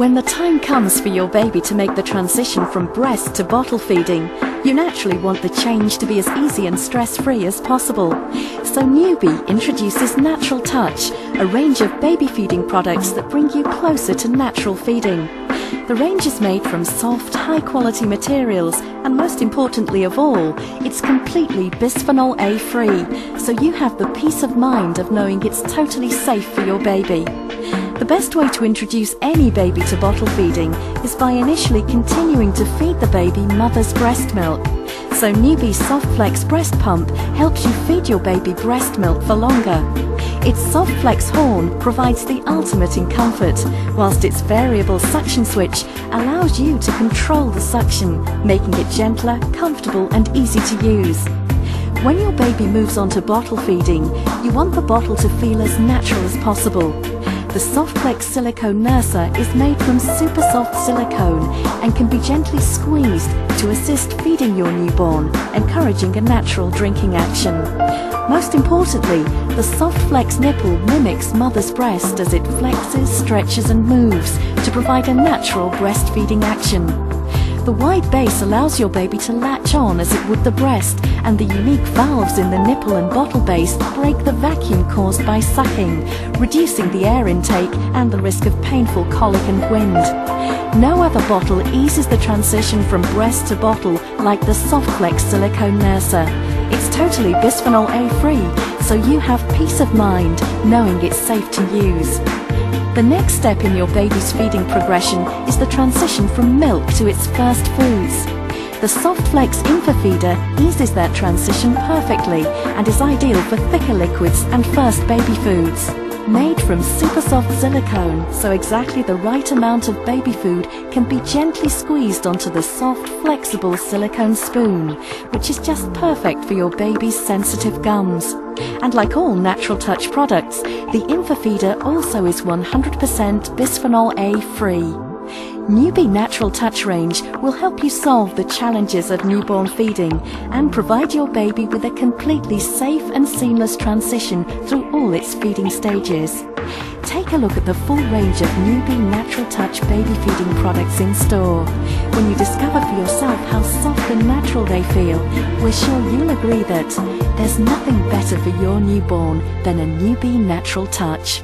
When the time comes for your baby to make the transition from breast to bottle feeding, you naturally want the change to be as easy and stress-free as possible. So Newbie introduces Natural Touch, a range of baby feeding products that bring you closer to natural feeding. The range is made from soft, high-quality materials, and most importantly of all, it's completely bisphenol A free, so you have the peace of mind of knowing it's totally safe for your baby. The best way to introduce any baby to bottle feeding is by initially continuing to feed the baby mother's breast milk. So Newbie's SoftFlex breast pump helps you feed your baby breast milk for longer. Its SoftFlex horn provides the ultimate in comfort, whilst its variable suction switch allows you to control the suction, making it gentler, comfortable and easy to use. When your baby moves on to bottle feeding, you want the bottle to feel as natural as possible. The SoftFlex silicone nurser is made from super soft silicone and can be gently squeezed to assist feeding your newborn, encouraging a natural drinking action. Most importantly, the SoftFlex nipple mimics mother's breast as it flexes, stretches and moves to provide a natural breastfeeding action. The wide base allows your baby to latch on as it would the breast, and the unique valves in the nipple and bottle base break the vacuum caused by sucking, reducing the air intake and the risk of painful colic and wind. No other bottle eases the transition from breast to bottle like the SoftFlex silicone nurser. It's totally bisphenol A free, so you have peace of mind knowing it's safe to use. The next step in your baby's feeding progression is the transition from milk to its first foods. The SoftFlex InfaFeeder eases that transition perfectly and is ideal for thicker liquids and first baby foods. Made from super soft silicone, so exactly the right amount of baby food can be gently squeezed onto the soft, flexible silicone spoon, which is just perfect for your baby's sensitive gums. And like all Natural Touch products, the InfaFeeder also is 100% bisphenol A free. Newbie Natural Touch range will help you solve the challenges of newborn feeding and provide your baby with a completely safe and seamless transition through all its feeding stages. Take a look at the full range of Newbie Natural Touch baby feeding products in store. When you discover for yourself how soft and natural they feel, we're sure you'll agree that there's nothing better for your newborn than a Newbie Natural Touch.